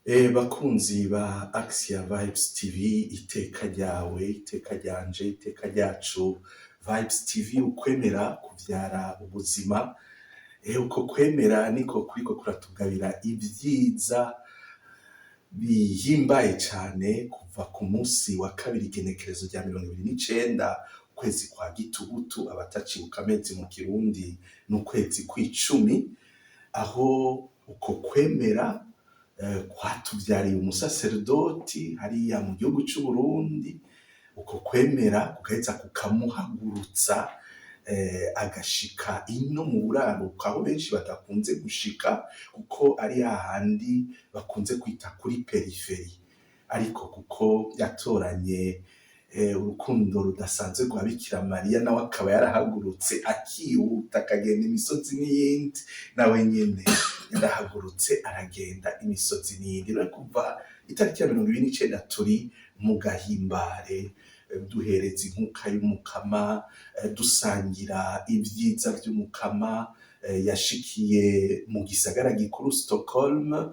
Bakunzi ba Axia Vibes TV, iteka ryawe, iteka ryanje, iteka ryacu. Vibes TV, ukwemera kuvyara ubuzima. Uko kwemera niko kuriko kuratugabira ivyiza bihimbaye cane kuva ku munsi wa kabiri igenekerezo rya 29 ukwezi kwa gitugutu, abatacibuka amezi mu kirundi n'ukwezi kw'icumi, aho uko kwemera kwatuvyariye umusaserdoti hariya mu gihugu c'u Burundi. Uko kwemera kugaheza kukamuhagurutsa agashika ino mu buraruko, aho benshi badakunze gushika kuko ari hahandi bakunze kwita kuri periferi, ariko kuko yatoranye urukundo rudasanzwe rwa Bikira Mariya, nawe akaba yarahagurutse akihuta akagenda imisozi n'iyindi, nawe nyene yarahagurutse aragenda imisozi n'iyindi. Rero kuva itariki ya 29 turi mu gahimbare, duhereza inkuka y'umukama, dusangira ibyiza vy'umukama. Yashikiye mu gisagara gikuru Stockholm,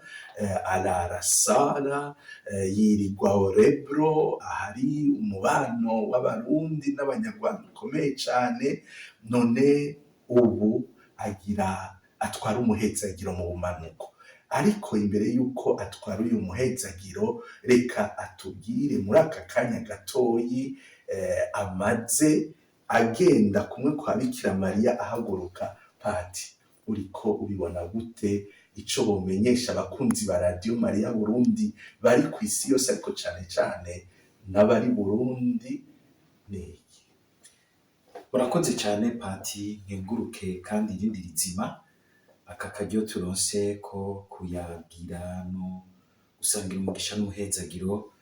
arara Sara, yirirwa Orebro, ahari umubano w'abarundi n'abanyarwanda ukomeye cane. None ubu atwara umuhezagiro mu bumanuko, ariko imbere yuko atwara uyu muhezagiro, reka atubwire muri aka kanya gatoyi amaze agenda kumwe kwa Bikira Mariya ahaguruka. Pati, uriko ubibona gute? Ico bomenyesha abakunzi ba Radio Mariya Burundi bari kw'isi yose, ariko cane cane n'abari Burundi niki? Urakoze cyane Pati, nkenguruke kandi irindi rizima aka karyo turonse ko kuyagira no gusangira umugisha n'umuhezagiro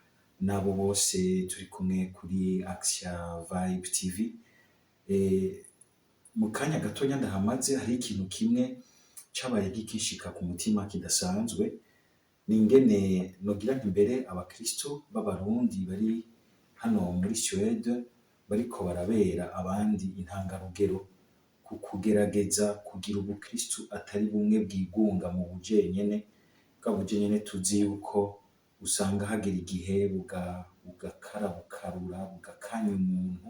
n'abo bose turi kumwe kuri Axia Vibe TV. Mu kanya gatonya ndahamaze, hari ikintu kimwe cabaye gikishika ku mutima kidasanzwe, ningene nogira imbere abakristo b'abarundi bari hano muri Suède bariko barabera abandi intangarugero ku kugerageza kugira ubukristo atari bumwe bwigunga mu bujenyene, bwa bujenyene tuzi yuko usanga hagera igihe bugakara bukarura bugakanya umuntu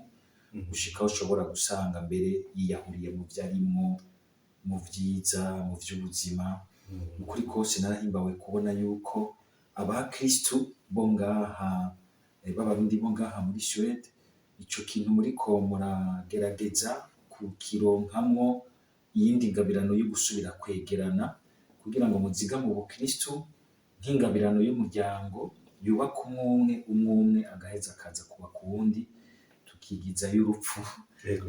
gushika ushobora gusanga mbere yiyahuriye mu vyarimwo, mu vyiza, mu vy'ubuzima. Ukuri kose narahimbawe kubona yuko abakristo bo ngaha b'abarundi bo ngaha muri Suède ico kintu muriko muragerageza kukironkamwo iyindi ngabirano yo gusubira kwegerana, kugira ngo muziga mu bukristo nk'ingabirano y'umuryango yubaka umwe agaheza akaza kuba ku wundi, tukigizayo urupfu,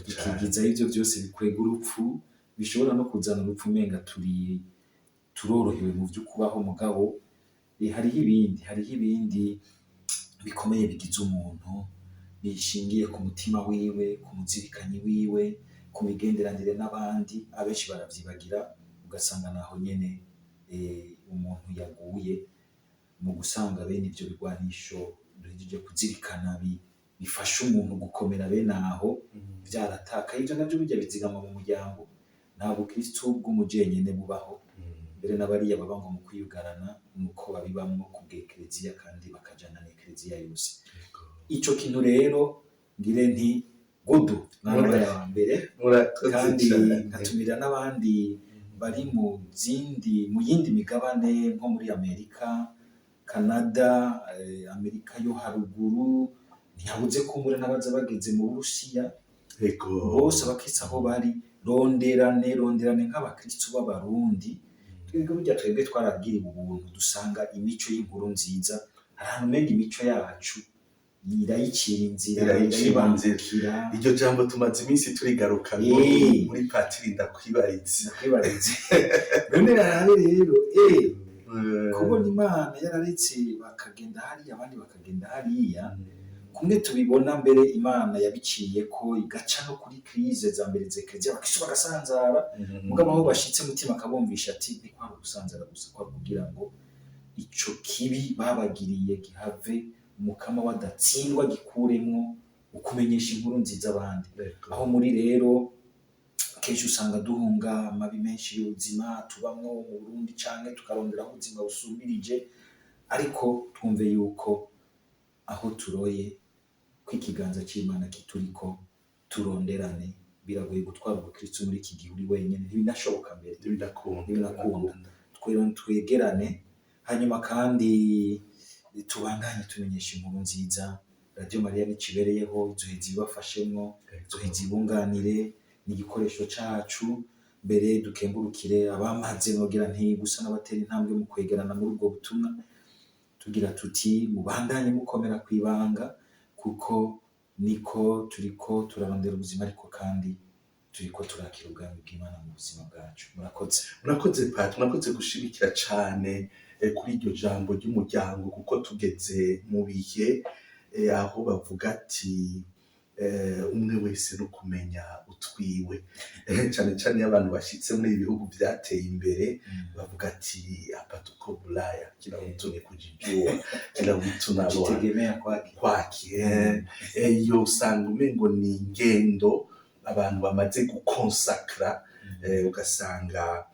tukigizayo ivyo vyose bikwega urupfu, bishobora no kuzana urupfu umenga turorohewe mu vy'ukubaho. Mugabo hariho ibindi bikomeye bigize umuntu, bishingiye ku mutima wiwe, ku muzirikanyi wiwe, ku migenderanire n'abandi. Abenshi baravyibagira, ugasanga naho nyene umuntu yaguye mu gusanga bene ivyo bigwanisho duhejeje kuzirikana bifasha umuntu gukomera bene aho vyaratakaye. Ivyo navyo burya bizigama mu muryango, nta bukristo bw'umujenyene bubaho. Mbere n'abariya baba ngo mu kwiyugarana nuko babibamwo ku bw'ekereziya, kandi bakajana n'ekereziya yose. Ico kintu rero ngire nti gudu mwana ya mbere, kandi nkatumira n'abandi bari mu yindi migabane nko muri Amerika, Canada, Amerika yo haruguru, ntihabuze kumbura n'abaza bageze mu Burusiya. Bose abakristo aho bari, ronderane nk'abakristo b'abarundi. Twebwe burya twebwe twarabwiriwe ubuntu, dusanga imico y'inkuru nziza, ahantu menga imico yacu irayicira inzira, irayibandikira. Iryo jambo tumaze iminsi turigaruka muri Patiri ndakwibarize. None rarabe rero kubona Imana yararetse bakagenda hariya abandi bakagenda hariya, kumwe tubibona mbere Imana yabiciye ko igaca no kuri krize za mbere zekereziya bakisho bagasanzara. Mugabo aho bashitse mutima akabumvisha ati ni kwa gusanzara gusa, kwa kugira ngo ico kibi babagiriye gihave umukama wadatsindwa gikuremwo ukumenyesha inkuru nziza abandi. Aho muri rero kenshi usanga duhunga amabi menshi y'ubuzima tubamwo mu Burundi, canke tukarondera ubuzima busumbirije, ariko twumve yuko aho turoye ko ikiganza c'Imana kituriko turonderane. Biragoye gutwara ubukristo muri iki gihe uri wenyene, ntibinashoboka mbere, ntibinakunda. Twegerane, hanyuma kandi tubandanye tumenyesha inkuru nziza. Radio Maria nicibereyeho, zoheza ibafashemwo, zoheza ibunganire, ni igikoresho cacu. Mbere dukengurukire abamaze nogira nti gusa n'abatera intambwe mu kwegerana muri ubwo butumwa, tugira tuti mubandanye mukomera kwibanga, kuko niko turiko turarondera ubuzima, ariko kandi turiko turakira ubwami bw'Imana mu buzima bwacu. Murakoze Pat, murakoze gushimikira cane kuri iryo jambo ry'umuryango, kuko tugeze mu bihe aho bavuga ati umwe wese no kumenya utwiwe, cane cane iyo abantu bashitse muri ibihugu vyateye imbere bavuga ati hapa tuko Bulaya, kila mtu ni kujijua, kila mtu na Kujitegemea kwake. Iyo usanga umengo ni ingendo abantu bamaze gukonsakra, ugasanga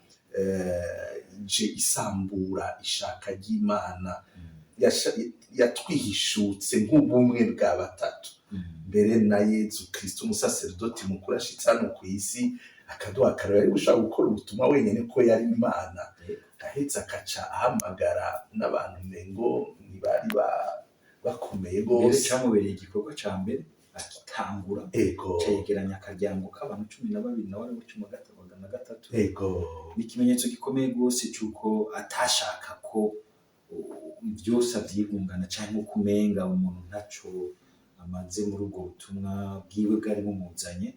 je isambura ishaka ry'Imana yatwihishutse nk'ubumwe bwa batatu. Mbere na Yezu Kristo umusaserdoti mukuru ashitse hano kw'isi akaduha akarorero, ari gushaka gukora ubutumwa wenyene ko yari Imana, ahetse akaca ahamagara n'abantu mengo ntibari bakomeye gose. Camubereye igikorwa ca mbere akitangura, cegeranya akaryango k'abantu 12 na wari 13. Ni ikimenyetso gikomeye gose c'uko atashaka ko byose avyigungana canke kumenga umuntu ntaco amaze muri ubwo butumwa bwiwe bwari bumuzanye.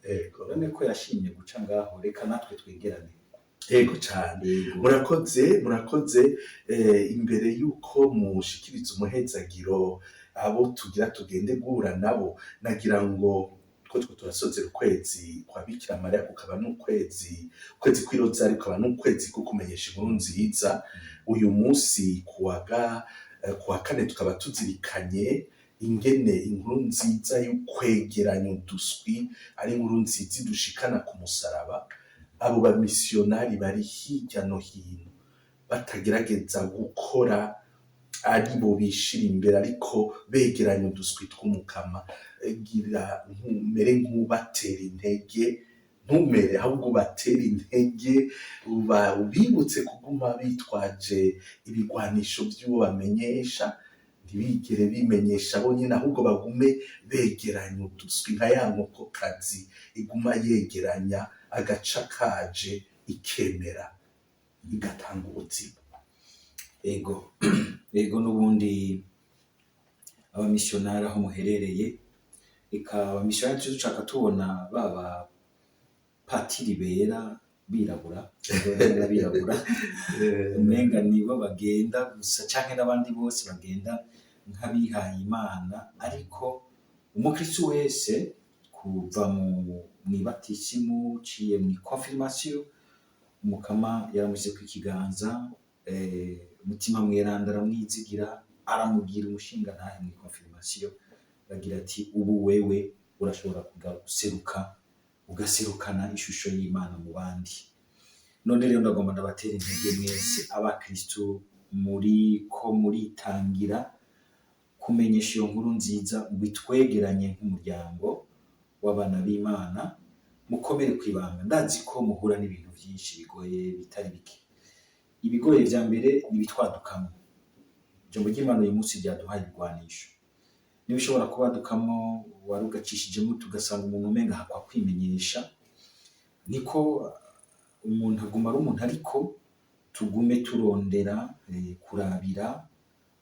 None ko yashimye guca ngaho, reka natwe twegerane. Cane. Murakoze. Imbere yuko mushikiriza umuhezagiro abo tugira tugende guhura nabo, nagira ngo ko turasozera ukwezi kwa Bikira Mariya, kukaba n'ukwezi kw'irozari, kukaba n'ukwezi ko kumenyesha inkuru nziza. Uyu munsi kuwa kane tukaba tuzirikanye ingene inkuru nziza y'ukwegeranya uduswi ari inkuru nziza idushikana ku musaraba. Abo bamisiyonari bari hirya no hino batagerageza gukora ari bo bishira imbere, ariko begeranya uduswi tw'umukama. Gira ntumere nk'ubatera intege, ntumere ahubwo batera intege, ubibutse kuguma bitwaje ibigwanisho vy'uwo bamenyesha, ntibigere bimenyesha bonyene, ahubwo bagume begeranya uduswi nka ya nkokokazi iguma yegeranya agaca kaje ikemera igatanga ubuzima. Ego n'ubundi abamisiyonari aho muherereye, eka abamisiyonari dushaka tubona baba patiri bera birabura umenga nibo bagenda gusa, canke n'abandi bose bagenda nk'abihaye Imana. Ariko umukristo wese kuva mu batisimu ciye mu confirmation, umukama yaramushyizeko ikiganza, umutima mweranda aramwizigira, aramugira umushinga ntahe mu confirmation, bagira ati ubu wewe urashobora kugaseruka ugaserukana ishusho y'Imana mu bandi. None rero ndagomba ndabatera intege mwese abakristo muritangira kumenyesha iyo nkuru nziza, bitwegeranye nk'umuryango w'abana b'Imana, mukomere kwibanga. Ndazi ko muhura n'ibintu byinshi bigoye bitari bike. Ibigoye vya mbere nibitwadukamo. Ijambo ry'Imana uyu munsi ryaduhaye irwanisho. Nibishobora kubadukamo warugacishijemo tugasanga umuntu umenga hakwa kwimenyesha, niko umuntu aguma ari umuntu, ariko tugume turondera kurabira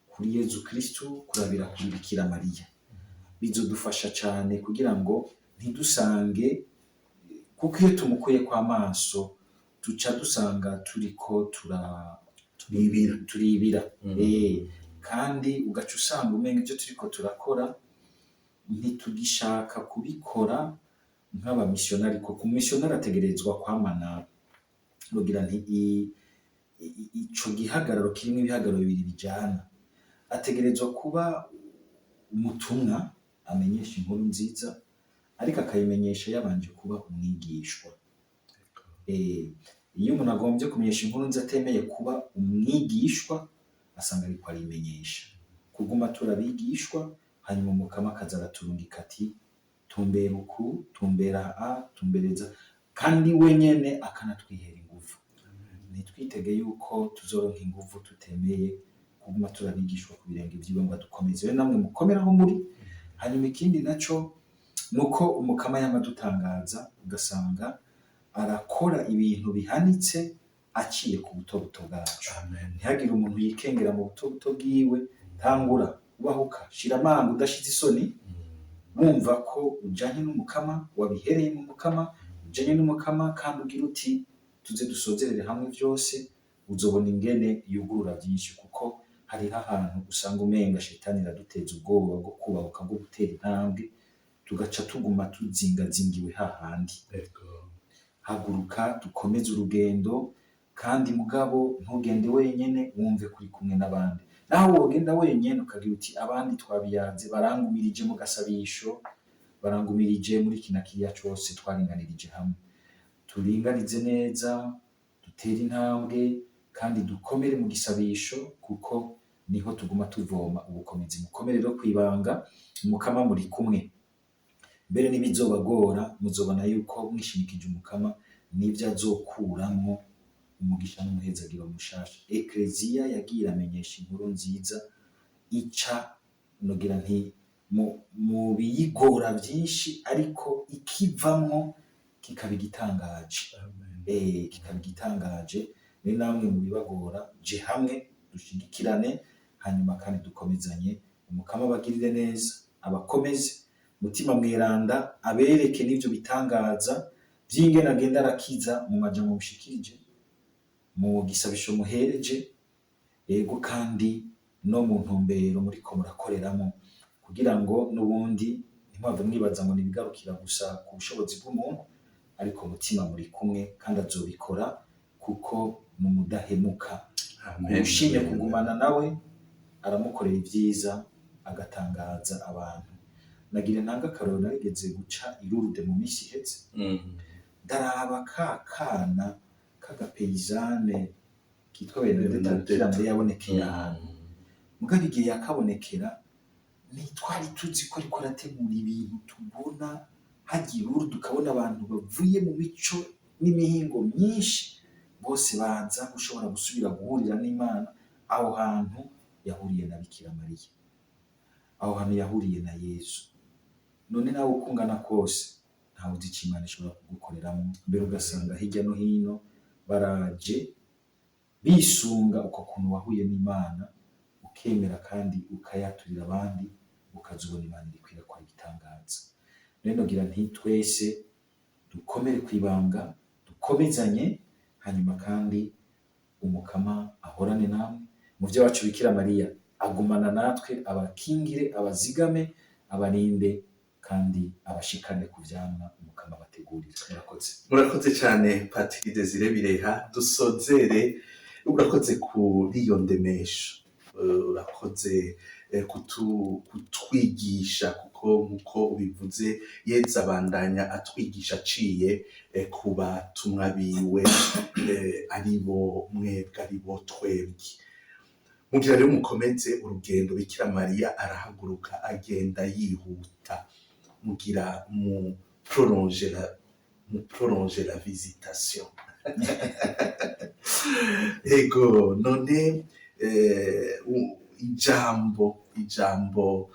kuri Yezu Kristo, kurabira kuri Bikira Mariya. Bizodufasha cane kugira ngo ntidusange, kuko iyo tumukuye kwa maso tuca dusanga turiko turibira. Kandi ugaca usanga umenga ivyo turiko turakora ntitugishaka kubikora nk'abamisiyonari, kuko umumisiyonari ategerezwa kwamana nogira nti ico gihagararo kirimwo ibihagararo bibiri bijana. Ategerezwa kuba umutumwa amenyesha inkuru nziza, ariko akayimenyesha yabanje kuba umwigishwa. Iyo umuntu agombye kumenyesha inkuru nziza atemeye kuba umwigishwa, asanga ariko arimenyesha. Kuguma turabigishwa, hanyuma umukama akaza araturungika ati tumbera uku, tumbera tumbereza, kandi we nyene akanatwihera inguvu. Ntitwitege yuko tuzoronka inguvu tutemeye kuguma turabigishwa ku birenge vyiwe ngo adukomeze. We namwe mukomeraho muri. Hanyuma ikindi naco nuko umukama yamadutangaza, ugasanga arakora ibintu bihanitse aciye ku butobuto bwacu. Ntihagire umuntu yikengera mu butobuto bwiwe. Tangura ubahuka, shira amanga udashize isoni, wumva ko ujanye n'umukama, wabihereye mu mukama, ujanye n'umukama, kandi ugira uti tuze dusozerere hamwe vyose, uzobona ingene yugurura vyinshi. Kuko hariho ahantu usanga umenga shetani iraduteza ubwoba bwo kubahuka, bwo gutera intambwe, tugaca tuguma tuzingazingiwe hahandi. Haguruka dukomeze urugendo, kandi mugabo ntugende wenyene, wumve kuri kumwe n'abandi. Naho wogenda wenyene ukagira uti abandi twabiyaze, barangumirije mu gasabisho, barangumirije muri kina kiriya cose twaringanirije hamwe. Turinganize neza, dutere intambwe, kandi dukomere mu gisabisho, kuko niho tuguma tuvoma ubukomezi. Mukomere rero kwibanga, umukama muri kumwe. Mbere n'ibizobagora muzobona yuko mwishimikije umukama n'ivyo azokuramwo umugisha n'umuhezagiro mushasha. Ekleziya yagiye iramenyesha inkuru nziza, ica nogira nti mu biyigora vyinshi, ariko ikivamwo kikaba igitangaje. Kikaba igitangaje. Ni namwe mu bibagora, je hamwe dushigikirane, hanyuma kandi dukomezanye. Umukama abagirire neza, abakomeze. Mutima mweranda abereke n'ivyo bitangaza vy'ingene agenda arakiza mu majambo mushikirije, mu gisabisho muhereje, yego, kandi no mu ntumbero muriko murakoreramo, kugira ngo n'ubundi ntimwave mwibaza ngo nibigarukira gusa ku bushobozi bw'umuntu, ariko mutima muri kumwe, kandi azobikora kuko numudahemuka. Ushimye kugumana nawe aramukorera ivyiza, agatangaza abantu. Nagira ntanga akaroro, narigeze guca irurude mu misi iheze, ndaraba kana k'agapeyizane kitwa Benedetta yabonekeye ahantu. Mugabo igihe yakabonekera, ntitwari tuzi ko ariko arategura ibintu tubona hagiye irurude, ukabona abantu bavuye mu mico n'imihingo myinshi, bose baza gushobora gusubira guhurira n'Imana. Aho hantu yahuriye na Bikira Mariya, aho hantu yahuriye na Yesu. None nawe ukungana kose, ntawe uzi ico Imana ishobora kugukoreramo. Mbere ugasanga hirya no hino baraje bisunga uko kuntu wahuye n'Imana, ukemera kandi ukayaturira abandi, ukazubona Imana iri kwirakora igitangaza. Rero nogira nti twese dukomere kwibanga, dukomezanye, hanyuma kandi umukama ahorane namwe. Muvyo wacu Bikira Mariya agumana natwe, abakingire, abazigame, abarinde, kandi abashikane ku vyamwa umukama bategurira. Murakoze cyane Patiri Desire Bireha. Dusozere, urakoze kuri iyo ndemesho, urakoze kutwigisha, kuko nkuko ubivuze Yezu abandanya atwigisha aciye ku batumwa biwe, aribo mwebwe, aribo twebwe. Mugira rero mukomeze urugendo. Bikira Mariya arahaguruka agenda yihuta, mugira mu prolonger la visitation. Ego, none ijambo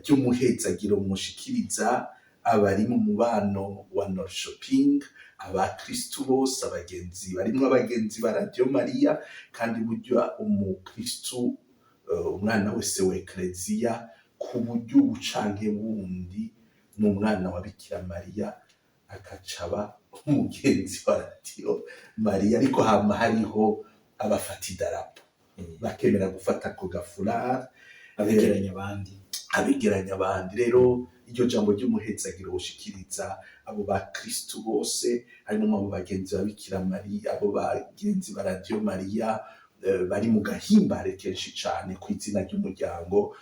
ry'umuhezagiro mushikiriza abari mu mubano wa Nord Shopping, abakristu bose, abagenzi barimwo, abagenzi ba Radio Maria, kandi burya umukristu, umwana wese wa Ekleziya, ku buryo bucanke bundi n'umwana wa Bikira Mariya, akacaba umugenzi wa Radio Maria. Ariko hama hariho abafata idarapo, bakemera gufata ako gafurari, abegeranya abandi. Rero iryo jambo ry'umuhezagiro ushikiriza abo bakristu bose, harimo abo bagenzi ba Bikira Mariya, abo bagenzi ba Radio Maria, bari mu gahimbare kenshi cane ku izina ry'umuryango,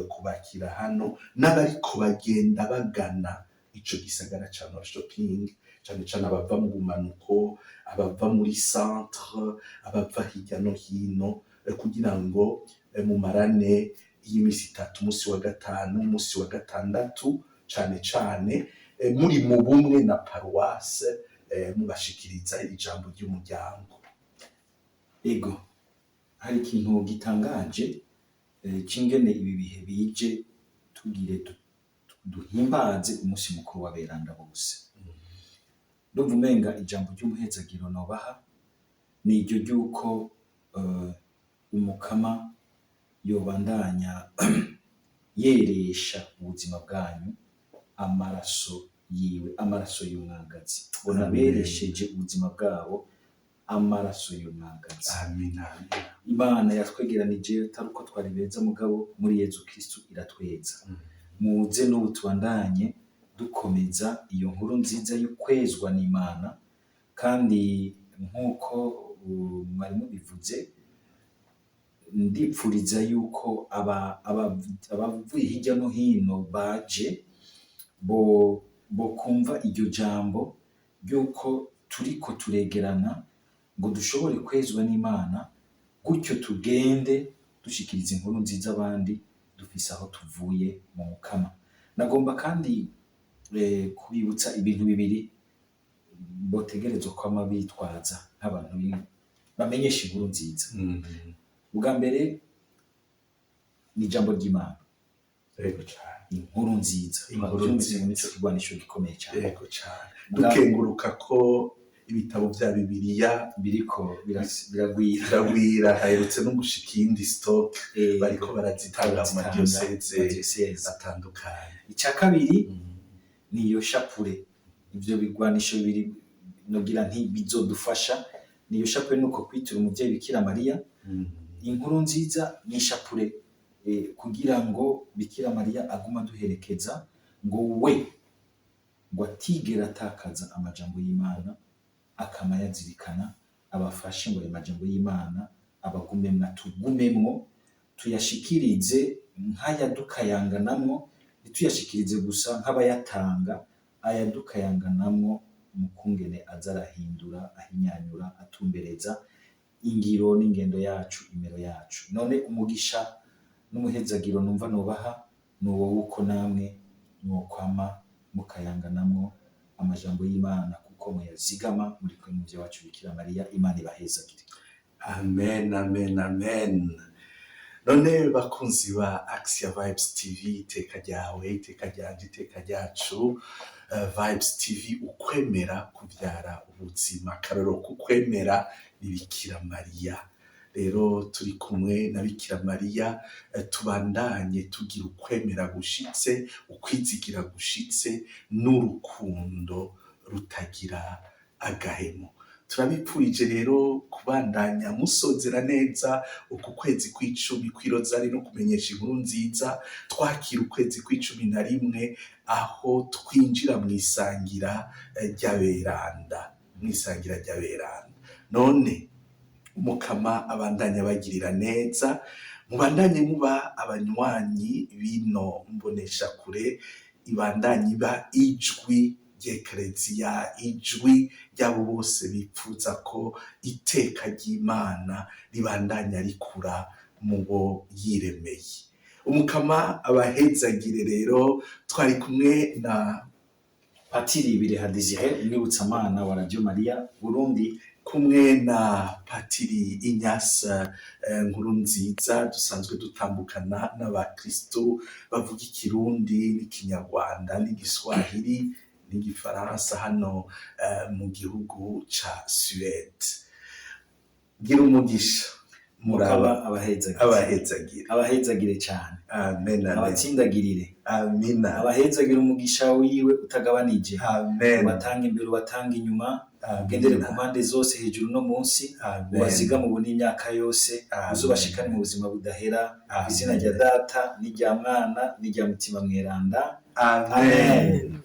kubakira hano, n'abariko bagenda bagana ico gisagara ca Nord Shopping, cane cane abava mu bumanuko, abava muri centre, abava hirya no hino, kugira ngo mumarane y'imisi 3, umunsi wa gatanu, umunsi wa gatandatu, cane cane muri mu bumwe na paruwase mubashikiriza ijambo ry'umuryango. Ego, hari ikintu gitangaje c'ingene ibi bihe bije tugire duhimbaze umunsi mukuru w'aberanda bose. Ndumva umenga ijambo ry'umuhezagiro nobaha ni iryo ry'uko umukama yobandanya yeresha ubuzima bwanyu amaraso yiwe, amaraso y'umwagazi, ngo naberesheje ubuzima bwabo amaraso y'umwagazi. Amina. Imana yatwegeranije atari uko twari beza, mugabo muri Yezu Kristu iratweza. Muze n'ubu tubandanye dukomeza iyo nkuru nziza y'ukwezwa n'Imana, kandi nk'uko mwari mubivuze, ndipfuriza yuko abavuye hirya no hino baje bo kumva iryo jambo ry'uko turiko turegerana ngo dushobore kwezwa n'Imana, gutyo tugende dushikiriza inkuru nziza abandi dufise aho tuvuye mu mukama. Nagomba kandi kubibutsa ibintu bibiri botegerezwa kwama bitwaza nk'abantu bamenyesha inkuru nziza. Ubwa mbere ni ijambo ry'Imana. Yego cyane. Inkuru nziza. Inkuru nziza nico kigwanisho gikomeye cyane. Yego cyane. Dukenguruka ko ibitabo vya Bibiliya biriko biragwira, haherutse no gushika iyindi stock bariko barazitanga mu madiyoseze atandukanye. Icya kabiri ni iyo shapure. Ivyo bigwanisho bibiri nogira bizodufasha. Ni iyo shapure nuko kwitira umuvyeyi Bikira Mariya. Inkuru nziza ni shapure kugira ngo Bikira Mariya aguma duherekeza, ngo we ngo atigera atakaza amajambo y'Imana, akama yazirikana, abafashe ngo amajambo y'Imana abagumemwo, tugumemwo, tuyashikirize nk'ayadukayanganamwo, ntituyashikirize gusa nk'abayatanga, ayadukayanganamwo mu kungene azarahindura, ahinyanyura, atumbereza ingiro n'ingendo yacu, imero yacu. None umugisha n'umuhezagiro numva nobaha nuwo wuko namwe mwokwama mukayanganamwo amajambo y'Imana, kuko muyazigama muri kwe muvyo wacu Bikira Mariya. Imana ibahezagire. Amen, amen, amen. None bakunzi ba Axia Vibes TV, iteka ryawe, iteka ryanje, iteka ryacu. Vibes TV, ukwemera kuvyara ubuzima. Karoro kukwemera ni Bikira Mariya. Rero turi kumwe na Bikira Mariya, tubandanye tugira ukwemera gushitse, ukwizigira gushitse, n'urukundo rutagira agahemo. Turabipfurije rero kubandanya musozera neza uku kwezi kw'icumi kw'irozari no kumenyesha inkuru nziza, twakira ukwezi kw'icumi aho twinjira mw'isangira ry'aberanda, mw'isangira ry'aberanda. None umukama abandanya bagirira neza, mubandanye muba abanywanyi bino mbonesha kure, ibandanye iba ijwi ry'Ekleziya, ijwi ry'abo bose bipfuza ko iteka ry'Imana ribandanya rikura mu bo yiremeye. Umukama abahezagire. Rero twari kumwe na Patiri Bireha Desire, umwibutsamana wa Radio Maria Burundi, kumwe na Patiri Inyasa Nkurunziza, dusanzwe dutambukana n'abakristo bavuga Ikirundi n'Ikinyarwanda n'Igiswahili n'Igifaransa hano mu gihugu ca Suède. Gira umugisha, muraba abahezagire cyane. Amen, amen. Abatsindagirire. Amina. Abahezagire umugisha wiwe utagabanije. Amen. Batanga imbere, batanga inyuma, ugendere ku mpande zose, hejuru no munsi, ubaziga mu n'imyaka yose, uzobashikane mu buzima budahera. Izina rya Data n'irya Mwana n'irya Mutima Mweranda. Amen.